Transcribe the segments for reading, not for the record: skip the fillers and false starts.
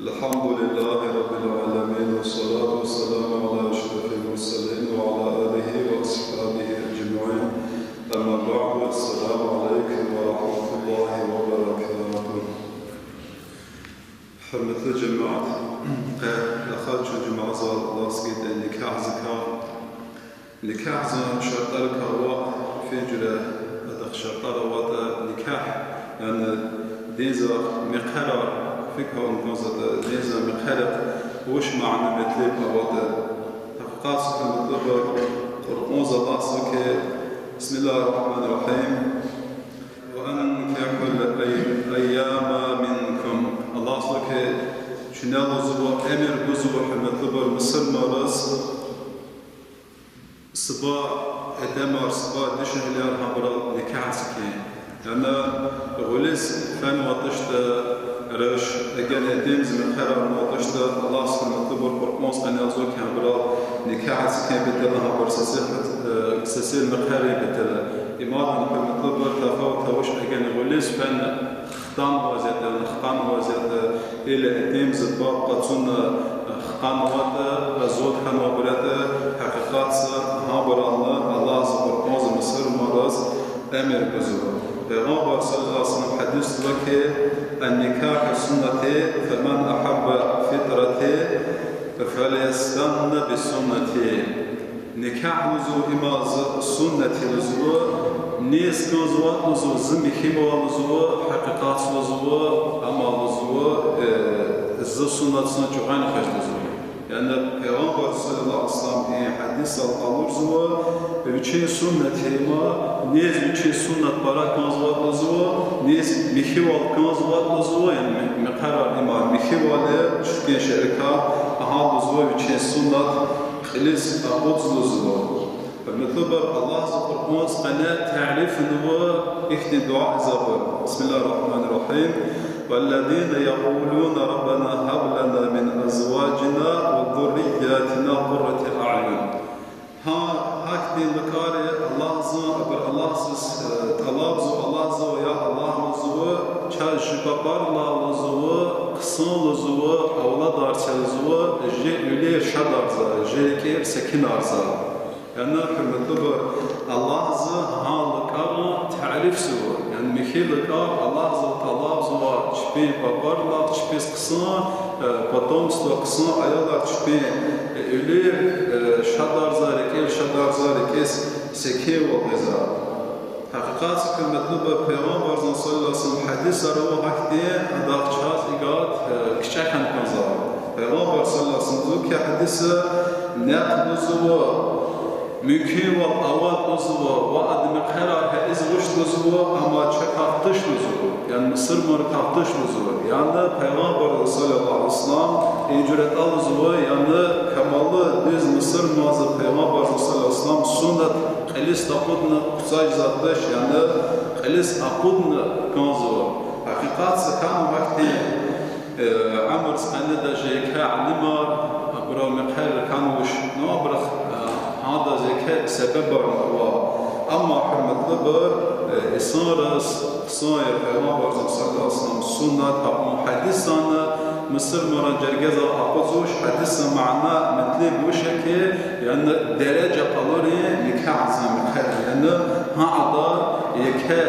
الحمد لله رب العالمين والصلاة والسلام على أشرف المرسلين وعلى آله وأصحابه أجمعين. أما بعد، السلام عليكم ورحمة الله وبركاته. حرمة الجماعة لخرج الجماعة الله سكيت النكاح زكاة نكاح شرط الكهواء في جرة أدخ شرط الوضع نكاح يعني ديزا مقرر فكرة ونقصد ديزا مقرر وش معنى مطلب الوضع تحقيقات المطلب قرآن الله سكي بسم الله الرحمن الرحيم وأنكحوا الأيام منكم الله سكي شنال زوا أمر بزوا مطلب مصر مرز صبا ادمار صبا دشهلار همرا نكاح سكي يعني غلس فن وطشت رش اجل ادم زمن خير وطشت الله سبحانه وتعالى القرآن سبحانه وتعالى همرا نكاح سكي بدل همرا سسيل مخاري بدل إمام المطلب تفاوت وش اجل غلس فن خطان وزيد إلى ادم زباب قطن خطان وده زود خنا برده حقيقات همرا الله سبحانه مصر مرز أمر بزور. پیغمبر صلی الله علیه وسلم حدیث وکه النکاح سنته فمن احب فطرته فليستن بسنته. نکاح وزو اماز سنت وزو نیس وزو وزو زمخیم وزو حقیقت وزو اما وزو ز سنت جوان خش وزو. يعني پیغمبر صلی الله علیه وسلم حدیث القلور زو üçüncü sünnetime niye üçüncü sünnet para kanzvatlığı niye mihival kanzvatlığı yani mekarar imam mihivale çünkü şerika aha buzu üçüncü sünnet خلص أبوزلزوا فمثبر الله سبحانه وتعالى تعريف نوى إخت دعاء زبر بسم الله الرحمن الرحيم والذين يقولون ربنا هب لنا من أزواجنا وذرياتنا قرة أعين هكذا لكاري الله زو أبر الله سس طلاب زو الله زو يا الله زو چاش بابار الله زو قسم زو أولاد أرسل زو جيلي شدار زو جيكير سكين أرسل يعني حرمتبر الله زو هالكار تعرف زو يعني مخيل كار الله زو طلاب زو چبي بابار الله چبي قسم потомство قسم أيضا چبي Öyle şadar zarikil zarikis seki olmazsa. Hakikat kıymetli bir peygamber sallallahu aleyhi ve sellem hadis arıyor hakti adakçaz igat küçükken kanza. Peygamber sallallahu aleyhi ve sellem ki hadisi naqduzu mümkün ve avat uzuva ve adım karar hediz guşt uzuva ama çakaftış uzuva yani Mısır markaftış uzuva yani Peygamber sallallahu aleyhi ve sellem icret al uzuva yani kamalı düz Mısır mazı Peygamber sallallahu aleyhi ve sellem sünnet kılis tapudna kusaj zatış yani kılis apudna kanzuva hakikat kan vakti Amr sanada jeka alimar abra mekher kanvuş no abrah هذا زكاة سبب الله أما حرمة لبر إصارة صاير پیغمبر صلى الله عليه وسلم سنة حديثنا مصر مرة جرجزة أقصوش حديث معنا مطلب وشكي يعني درجة قلوري نكاح زم خير يعني هذا يكا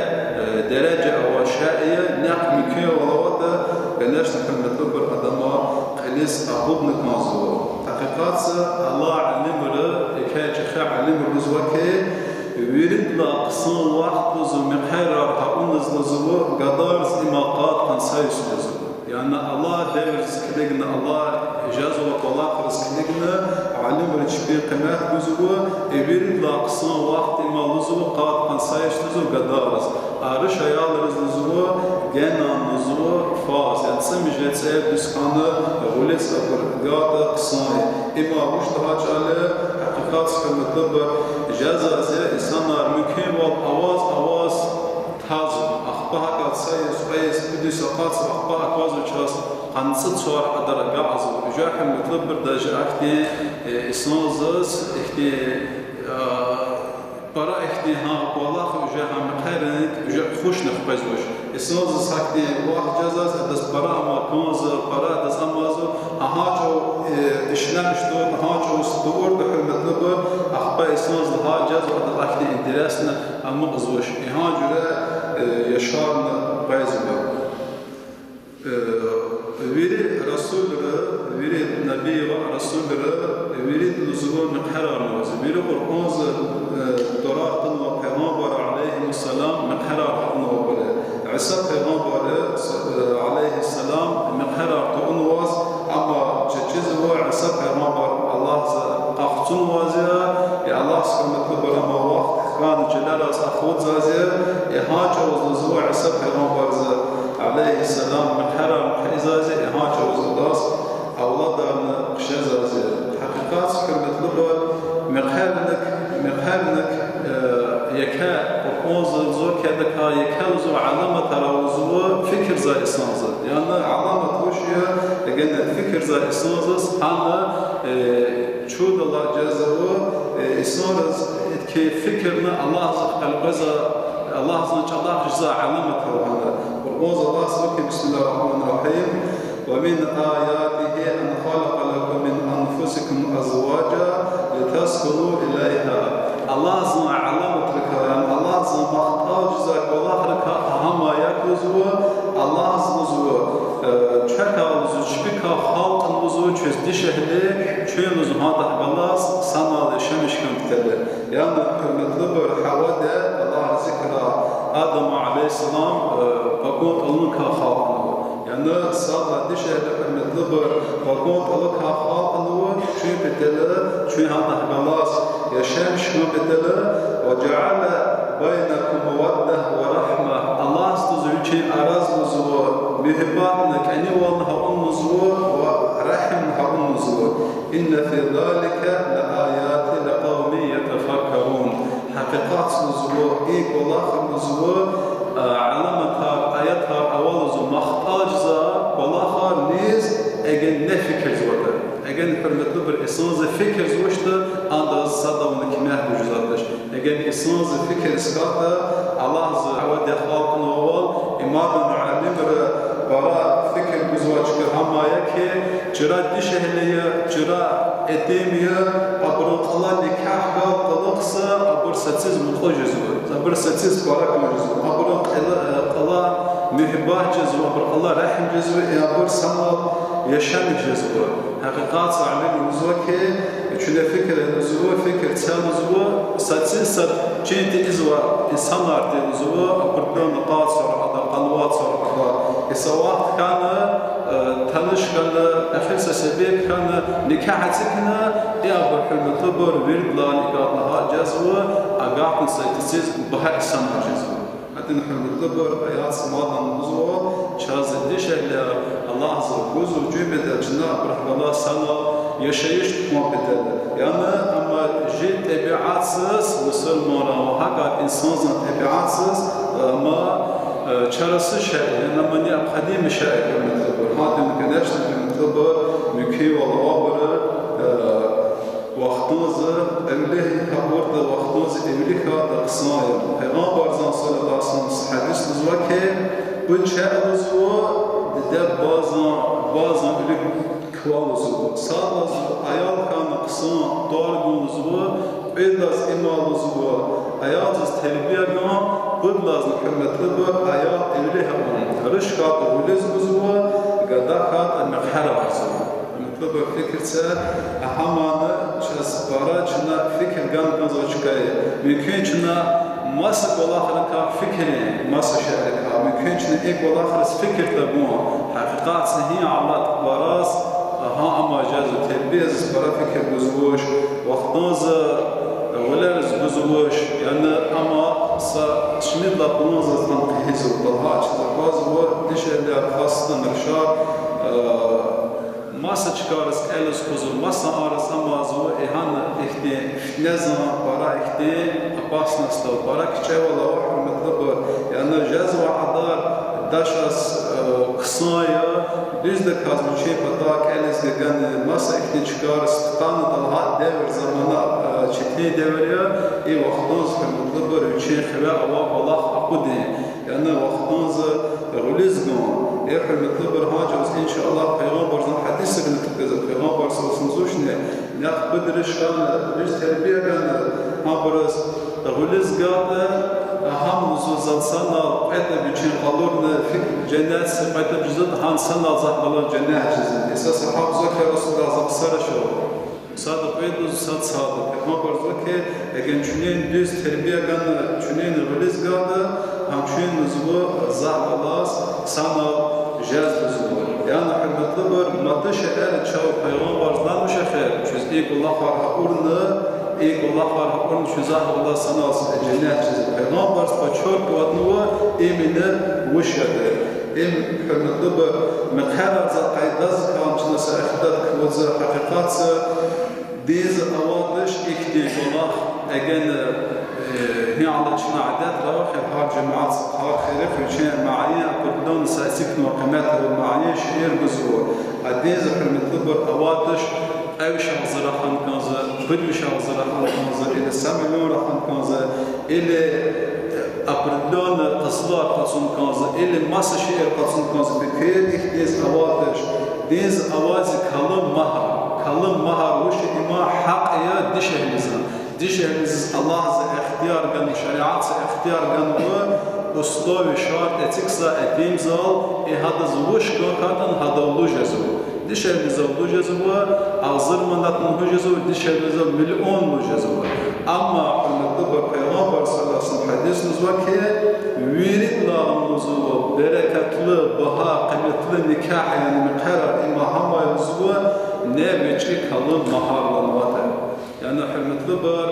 درجة أو شائية نقم كي ولا وده بلاش حرمة لبر أدمار قليس أقوبنك مازور حقيقات الله علم كاج خا علم الرزوكي ويرد لا قصن وقت وزو مقرر هؤلاء الزو قدارس إماقات قنصايش الزو يعني الله درس كلجنا الله إجازة وطلاق رس كلجنا علم رجبي قناة بزو ويرد لا قصن وقت إما الزو قاد قنصايش الزو قدارس عرش عيال الزو جنا الزو فاز يعني سمج يتساب دسكانه وليس أبر قاد قصاي إما وش تهاج على حقيقات كمطلب جزاء زي إنسانار ممكن والأواز تاز أخبار قد سيس بدي سقاط أخبار أواز وشاس قنصت صور قدر جاز وجاح المطلب بدأ أختي إنسان أختي برا أختي ها والله وجاء مقارنة وجاء خوش نخبزوش إنسان أختي واحد جزاء دس برا ما كونز برا دس أماز دور هاج وصدور بحرمة لبر أخبار إسناز الهاجز وعد الأكل إدراسنا أما أزوش إهاج ولا يشارنا بايزنا ويري رسول ويري نبي ورسول ويري نزول مقهر نوز ويري قرآن درات وبيغمبر عليه السلام مقهر نوبل عيسى بيغمبر عليه السلام مقهر نوز أما جزء هو عيسى بيغمبر الله قاختون وازيا يا الله سبحانه وتعالى ما وقت كان جلال أخوت زازيا إهاج وزنزوع عيسى بيغمبر عليه السلام مقهر إزازي إهاج وزداس أولادنا قشازازي حقيقات حرمة لبر مقهرنك يكا قرآن زور كذا يكا زور علامة تراوزو فكر زي إسنازة يعني علامة وشيا لأن فكر زي إسنازة أنا شود الله جزاه إسناز كيف فكرنا الله قلبزا الله الله جزا علامة تراوزو قرآن الله سبحانه بسم الله الرحمن الرحيم ومن آياته أن خلق لكم من أنفسكم أزواجا لتسكنوا إليها الله زن علامة الكلام الله زن محتاج زك والله لك هما يكوزوا الله زنزوا شكا وزو شبكا خلق وزو چوز دشهلي چوين وزو هذا بلاس سنة لشمش كمتله يعني حرمتلو بالحوادة الله ذكرى آدم عليه السلام فقوت ألنكا خلقنا يعني صار دشهلي حرمتلو فقوت ألنكا خلقنا چوين بتله چوين هذا بلاس يشمش كمتله وجعل بينكم مودة ورحمة الله استزوجي أراز نزور بهباتنا كأني والله النزور ورحمها النزور إن في ذلك لآيات لقوم يتفكرون حقيقات نزور إيك والله النزور علامتها آياتها أول زور محتاج زار والله نيز أجن نفكر زورده أجن حرمتلو بالإسانز فكر زوجته عند الصدى ونكمه بجزاتش أجن إسانز فكر إسقاطه الله عود خالقنا أول إمام معلم برا فكر بزواجك هما يكي جرا دشهلية جرا إدمية أبرد الله نكاح قال طلقسا أبر ستيز مخو جزوه أبر ستيز بارك جزوه أبرد الله محباه جزوه أبر الله رحم جزوه أبر سما يشم جزوه حقيقات علم نزوكي چون فكر نزوه فكر تسال نزوه ستيز سر جنت إزوه إنسانlar دي نزوه أبردان نقاط صار هذا قنوات صار هذا إسوات كان tanış kana, nefes sebep kana, nikah sikna, ya bu hürmetli bir virdla nikahla cezve, agahın saytisiz bahar İslam cezve. Adın hürmetli bir hayat semadan muzva, çazedi şeyler Allah azze ve celle cümlede Cenab-ı Rahman sana yaşayış muhabbeti. Yani ama jil tabiatsız Müslümana ve hakikat insanın tabiatsız ama çarası şey, yani mani kadim şey hürmetli. هذا مكانش نطلب مكي والعبر وقتناز أمله كبرد وقتناز أمله هذا قصايا پیغمبر صلی الله علیه و سلم حدیث نزوا که بچه نزوا ده بازان öyle kval nزوا سال ayal kan qısan dargun nزوا eldaz imal nزوا ayaz terbiye kan budlaz hürmetli bu ayat öyle hamam rışka ulez nزوا قداخات المقهر عرضه مطلوب فكرته أهمانه شخص باراجنا فكر جان نزوجكاي ممكن شنا ماسك والله خلك فكري ماسك شعرك ممكن شنا إيك والله خلص فكر تبوه حقيقات هي على براس ها أما جاز تلبيز برا فكر بزوج وقتناز ولا بزوج يعني أما شميد لا بنوز تنقيز والله باز هو دش اللي خاصة نرشار ماسة çıkarız elus kuzul masa arası mazu ihana ihti nezma para ihti apasnasta para kiçevala ve hürmetli bu yani cezva adar daşas kısaya biz de kazmışı patak eliz gegan masa ihti çıkarız tanı dalha devir zamana çetni devriya i vaxtınız hürmetli bu üçü xve ava Allah akudi yani vaxtınız rulizgon hürmetli bir hacımız inşallah peygamberin hadisi gibi tıkızı peygamber sallallahu aleyhi ve sellem درشان درش تربیه کنه هم برس غلیظ گاده هم نزول سنا قید بیچین قالورن فکر جنت قید بجزد هم سنا زحمال جنت جزید اساس حافظه که رسول الله سر شو صادق قید و صادق ما برزو که اگر چنین düz terbiye کنه چنین غلیظ گاده هم چنین نزول زحمال سنا جاز نزول yani hürmetli bir madde şeker çağı peygamberden mi şeker? Çünkü ilk Allah var hakurunu, ilk Allah var hakurunu şu Allah sana alsın cennet çizdi. Peygamber paçor kuvvetli emine vuşyadı. Hürmetli bir mekharar za kaydaz kamçına sahipler kuvvetli hakikatı diz avadış ikti Allah egen هي على شنا عادات رواخي بها جماعات بها خيرف وشين معايا كلهم ساسكن وقيمات المعايا شير بزور عديز في المطلبر اواتش او شخص راحن كنزا بدو شخص راحن كنزا الى ساملون راحن كنزا الى ابردون قصدار قصون كنزا الى ماس شير قصون كنزا بكير ديز اواتش ديز اوازي كلام مهر وش اما حق يا دشهمزا دشهمز الله ز اختيار كان شريعات اختيار كان اسلوب شرط اتيكسا اديمزال هذا زوش كان هذا لوجزو دشهمز لوجزو اعظم مناتن لوجزو دشهمز مليون لوجزو اما النبي پیغمبر صلى الله عليه وسلم حديث نزوكي ويرد لامزو بركتlı baha kıymetli nikah yani mekara imahama yazıyor ne veçki kalın maharlanmadı. Yani hürmetli bir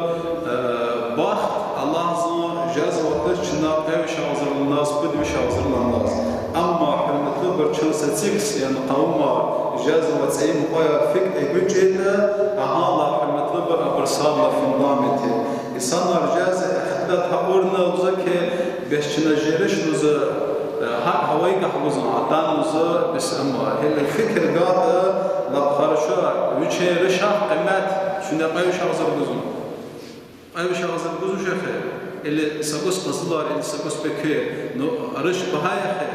baxt Allah'ın cezvatı çınar ev şahzırlanmaz, bir şahzırlanmaz. Ama hürmetli bir çılsetiks yani kavma cezvatı en muaya fikri gücüyle Allah hürmetli bir abırsalla fundamenti. İnsanlar cezı ehtidat haburna olsa ki beşçine jeriş havayı kahvuzun adanımızı biz ama hele fikir gadı la karşı üçe rişah kıymet şunda qayış hazır buzun qayış hazır buzu şefe ele sakos qaslar ele sakos peki no arış bahaya xe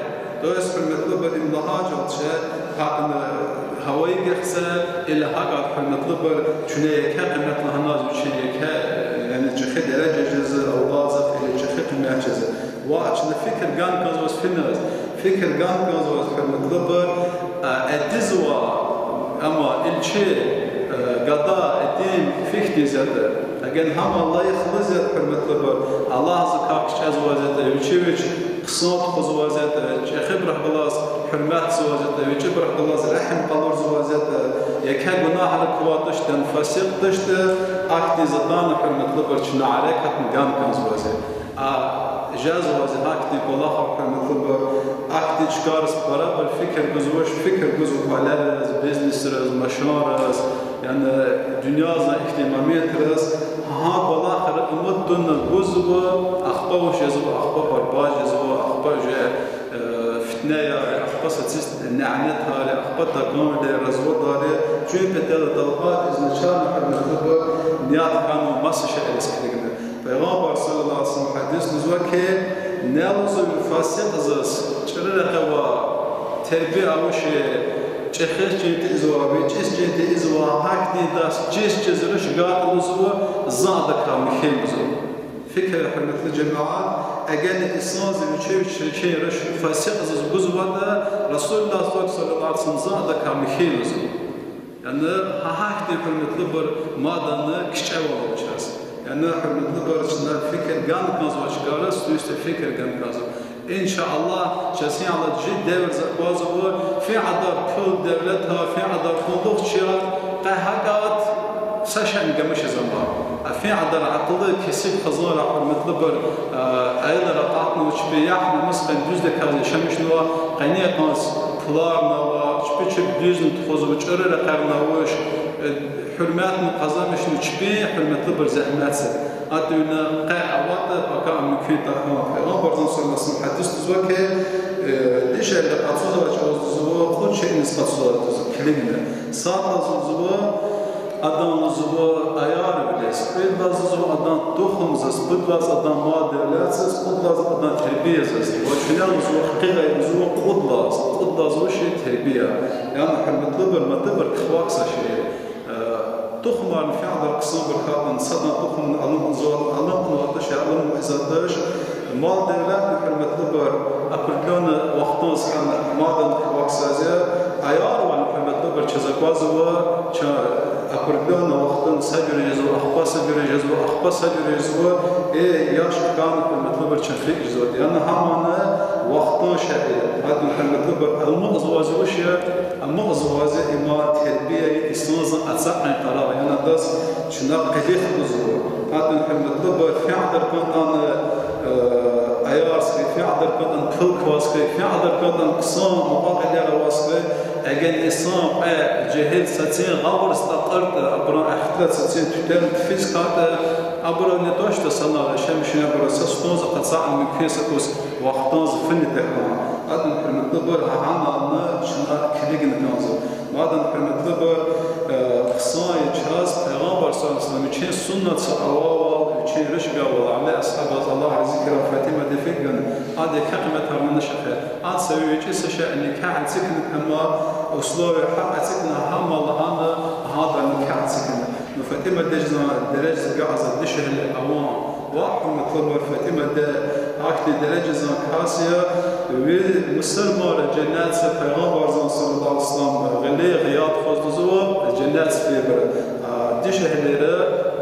doyas hürmetli bir imlahac olsa hakkın havayı geçse ele hakkı hürmetli bir çüneye kıymetli hanaz üçeye yani cihad derece cezı avazat ele cihad kıymet cezı وعشان فكر كان كذا فيناس فكر كان كذا hürmetli bir الدزوة أما الشيء قضاء الدين فيك زاد أجن هم الله يخلص زاد hürmetli bir Allah zikâk şaz vaziyette üçüç qısat qız vaziyette çexib rahbalas hürmet vaziyette üçü rahbalas rahim qalur vaziyette yeka günah kuvvetişten fasık dıştı akdi zadan hürmetli bir çına harekat gan kan vaziyette جاز وازي هاكتي والله hürmetli bir akdi çıkarız para bir fikir güzüş fikir güzü haleriz biznesiriz maşarız yani dünyada ihtimamiyetiz ha والله umudun güzü akhba ve jazı akhba barbaj jazı akhba fitne ya akhba satist na'net hali akhba takam de razwa dare çünkü tel dalqat izniçan hürmetli bir niyat kanu masşe eskidigde Peygamber sallallahu aleyhi ve sellem hadis nuzva ki nelzu fasık zas çırıra ve terbiye avuşe çekhir çenti izva ve çes çenti izva hakni das çes çeziriş gat nuzva zada kamil nuzva fikir hürmetli cemaat eğer isnaz ve çeyrış fasık zas buzva da Resulullah sallallahu aleyhi ve sellem zada kamil nuzva yani hakni hürmetli bir madanı kişi olacağız yani hürmetli barışçılar fikir gan kazı çıkarır, üstte fikir gan kazı. İnşallah çesin ala cid devir bazı bu fi adar pul devlet ha fi adar kulluk çırar qahakat saşan gamış zaman. Fi adar akıllı kesip kazara hürmetli bar ayda raqatını uçbi yahmi misqan düzde kazı şamış nuva qayniya kaz pular nava çpiçip düzün tuğuzu uçurur qarnavuş hürmetini kazanmışın uçbi hürmetli bir zahmetsi. Adına qa'awata baka mümkün tahmin. Peygamber sallallahu aleyhi ve sellem hadis tuzwa ki dişerle qatsuzwa çözüzwa kod şeyin ispatsuzwa kiligine. Sağlazuzwa adamuzwa ayar bile. Spedlazuzwa adam tohumzas, spedlaz adam ma devletsiz, spedlaz adam terbiyesiz. Ve şunaluzwa haqiqayuzwa qudlaz o şey terbiye. Yani hürmetli bir madde bir kıvaksa şey. تخمر في عدد قسم بركاتن صدنا تخم علم زوال علم نواتش علم إزادش مال دولت بحرمة لبر أبركان وقتاز كان مادن وقسازة عيار وعن بحرمة لبر كذا أبركان وقتن سجر يزو أخبا سجر يزو أخبا سجر يزو ياش كان بحرمة لبر كفريق يزو لأن همانا وقتان شيء هذا بحرمة لبر المغزوازي وشيء المغزوازي إما تربية إسلام أتصعد قرار يعني داس شنو قليل خذوا هذا بحرمة لبر في عدد كان أيارس في عدد كذا كل واسكي في عدد كذا قسم مقاطع على واسكي أجن إسلام جهل ستين غور استقرت أبرا أحتل ستين تتم فيزكات أبرا نتوش تصنع شمشين أبرا سستونز قد صار من كيسكوس وقتانز فن تكلم هذا نحن نتبر عنا شنا كليج نتنازل هذا نحن نتبر قصاي جهاز پیغمبر صلی الله علیه و سلم چه سنت سعوا چه رشقه وعلى أصحاب الله ذكر فاطمة دفقن هذا كلمة هرمنا شخير هذا سوي شيء سشاء النكاح سكن أما أسلوب حق سكن هم الله هذا النكاح سكن فاطمة دجنا درجة جعزة دشه الأوان واحد مطلب فاطمة ده أكتر درجة كاسية ومسلمة الجنات سبحانه صلى الله عليه وسلم غلي غياط خذ زوج الجنات في بر دشه اللي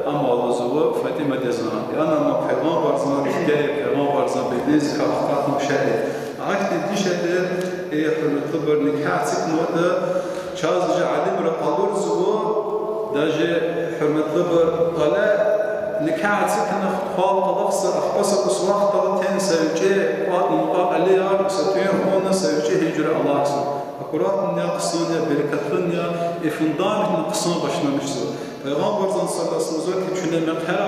أما الله زوج فاطمة دزنا أنا ما بحضان برزنا بحكاية بحضان برزنا بديز كأخطاء مشاهد أكتر دشه ده هي مطلب النكاح سكن وده شاز جعلهم رقالور زوج داجي حرمة لبر قلا نكاح سكن خال قدقس أخبص بسواق طلتين سوجي قاد مقاب عليها ستوين هون سوجي هجر الله سو أقرأت النيا قصونيا بركة النيا إفندان من قصون بشنا مشتو پیغمبر صلی الله علیه و سلم که چونه مقهر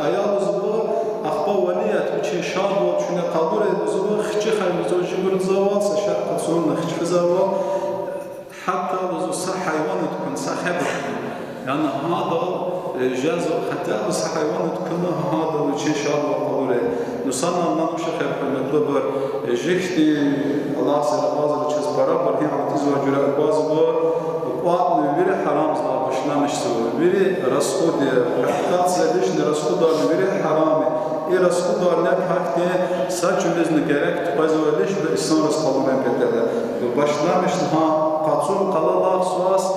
آیال زبور أخبا وليات وشين شاب وشين قادور زبور خشي خير زوج جبر زوال سشاق قصون خش فزوال حتى لو صح حيوان تكون صاحب يعني هذا جاز حتى لو صح حيوان تكون هذا وشين شاب وقادور نصنع لنا مشخر بالمطلب جختي الله سبحانه وتعالى وشيز برابر هي عم تزوج جرا باز وقات نبير حرام زلا بشنا مش سوى نبير رسول دي حقات سلش نرسول دار نبير حرام إيه رسول دار نب حقتي ساچونز نگرك تبازولش به إسلام رسول من بدله وبشنا مش ها قصور قللا سواس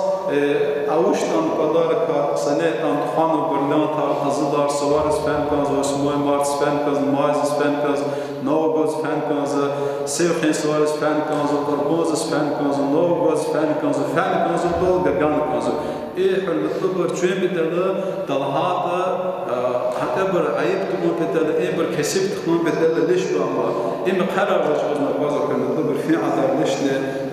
أوشتان قدار كسنة تان خانو برلان تار أزدار سوارس فنكاز وسموي مارس فنكاز مايز فنكاز نوغوز فنكاز سيوخين سوارس فنكاز قربوز فنكاز نوغوز فنكاز فنكاز دول جانكاز إيه حلم الطبر شوين بدله طلعات حتى بر عيب تكون بدله إيه بر كسب تكون بدله ليش بأما إيه مقرر رجعنا بازار حلم الطبر في عذاب ليش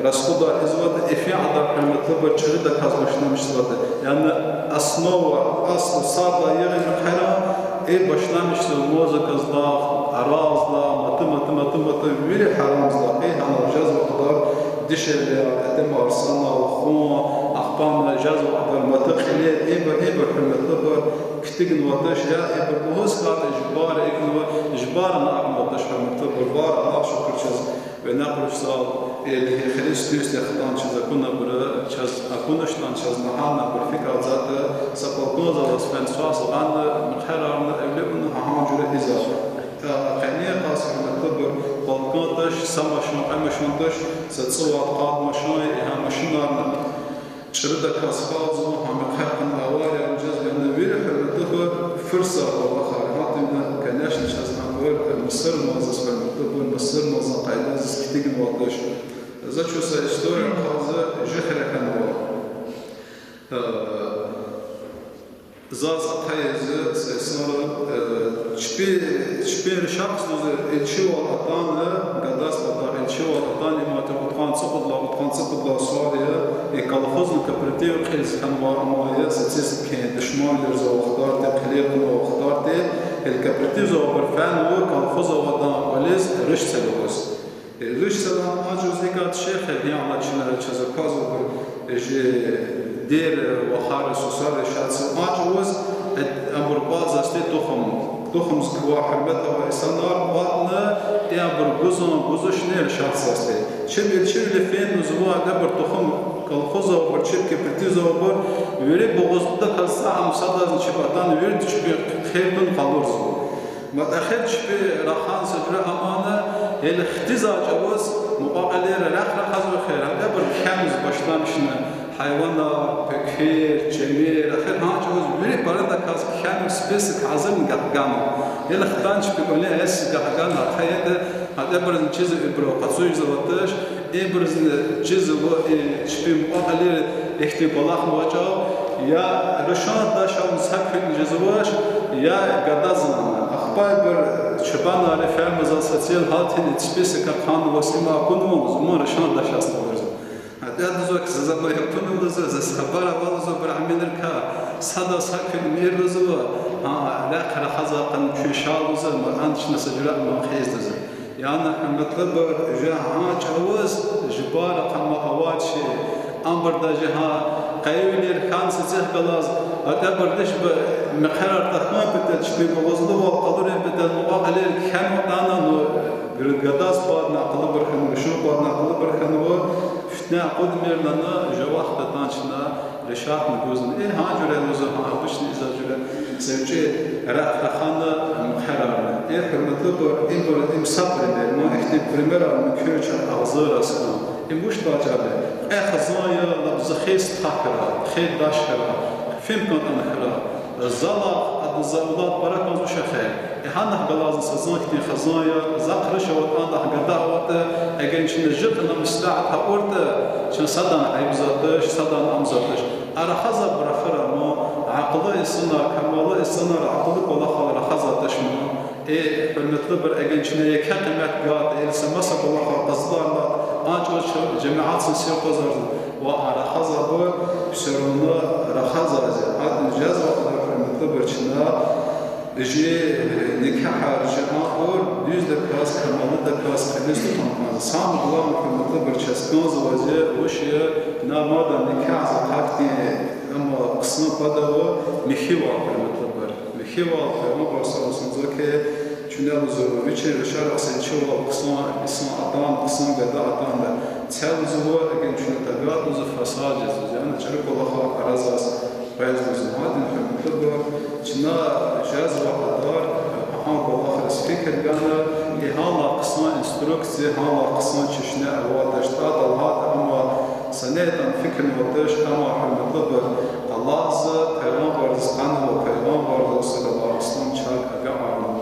رسول الله إزود في عذاب حلم الطبر شريدة كازمشنا مش صاد يعني أصل صار يغني مقرر إيه بشنا مش موزة كزلاف أراز لا مت ويري حرام زلا إيه أنا رجاز وقدر دش اللي قدم أرسلنا وخون أخبام الجاز وقدر متخلي إيه حلم الطبر كتجن وطش يا إيه بهوس قات إجبار نعم وطش حلم الطبر بار الله شكر شز ونقول صار اللي هي خليش تيجي تختان شز كنا برا شز أكونش تان شز نحنا بالفكرة ذات سبقنا ذا سبن سواس عند مخيرنا أولئك هم جرى إزاج قنية قاسم الطبر بالقطش سماشون أمشونتش ستصور قاد مشاي هم مشنارنا شردة كاسفاز هم خيرنا أواري الجزء النبيل الطبر فرصة وآخر هاتنا كناش نشاز نقول مصر مازس بالطبر مصر مازن قاعدة كتير نوضش إذا شو سأستوري خازة جخرة كنوا زاز قايز سأسمع شبير شخص الشيء والأطان قداس بدار الشيء والأطان ما تبغى تنسقط لا سوريا يكالخوز الكبرتي وخلص كانوا معايا ستيس كان دشمال لرزا وخدار تبخليقنا وخدار الكبرتي زو برفان وكالخوز وضع وليس رش سلوس رش سلام أجوز لقات شيخ اللي عمل شنو كذا كذا دير وخار سوسار شات أجوز أمر باز استي تخم تخمز كوا حرمته وإسانار واتنا يابر بوزوش نير شخص أستي شبه لفين نزوا دبر تخم كالخوزة وبر شبكة برتيزة وبر ويري بغزبدا كالساعة مصادة شبهتان ويري تشبه خيرتون قالورز ما تأخذ شبه رخان سجرة أمانة هل اختزاج أوز مقاقلير رخ وخير دبر كامز باشتانشنا حيوانات بكير جميل آخر هاج أوز ويري بردا كاز كامز سبيسك عزم قحقانا هل اختانش بيقولي اس قحقانا خيادة هذا برز چیز برو قصوی زواتش این برز چیز و شبیه مقابله احتمالات مواجه یا رشان داشت اون سخت جزواش یا گدازن اخبار بر شبان علی فهم زاساتیل هاتین تسبیس که خان وسیما کنم زمان رشان داشت است برز هذا دوزك زبا يكتون دوزا زس خبر اول زو بر عمل الكا صدا ساكن مير دوزا لا خلا خزا قن في شال دوزا ما عندش نسجل ما خيز دوزا يعني مطلب جاه عاج أوز جبار قام أواد شيء أمبر دا جها قيل الكان سيح بلاز أتبر ليش بمقرر تخمين بدل شبيه بغزلة والقدر بدل مقابل الكان وطانا بالقداس بعد نقل برخن وشو بعد نقل برخن وفتنا قد ميرلنا جواح تانشنا لشاق نجوزن إيه هاجر الوزه هابشني إذا جرا سيرجع رأت خانة مقرر إيه مطلب إم صبر ما إحنا بريمرا مكيرش أغزار أصلا إم وش باجابه إيه خزايا لبز خيس تحكرا خير داشكرا فين كنت أنا خرا الزلا الزولات بركة وش خير إيه هنح بلازم سزان كتير خزايا زقرش وطانح قدر وقت أجن شن الجد أنا مستعد هقولت شن صدق عيب زاتش صدق أم زاتش أنا خزا برخرا ما عقل السنة كمال السنة عقل ولا خلا خزا تشمو إيه بالمطلب أجن شن يكمل قاد إيه سمسك ولا خلا قصدار أنجو جماعات سنسير قزار وعلى خزا بور بسرنا رخزا هذا الجزء بالمطلب شنا جي نكاح رجعنا اور düz de kas kamalı da kas kılıç tutmaz. Sam bulan بالمطلب çeskanız vazı o şey namada nikah zakati ama kısmı padavu mihiva بالمطلب mihiva ama borsalısınız ki çünkü zor için şarkı seçiyor kısmı adam kısmı gada adam da çel zor eğer çünkü tabiat uz fasad yani çarık olaha arazas bayezimiz hadin بالمطلب çna jaz vaqadar الله سبيكر قالنا هلا قسمة انستروكسي هلا قسمة ششنا الواتش تاع الهات أما سنة فكر الواتش أما المطلب الله پیغمبر رزقنا و پیغمبر صلی الله علیه و سلم چاک اگه آرم.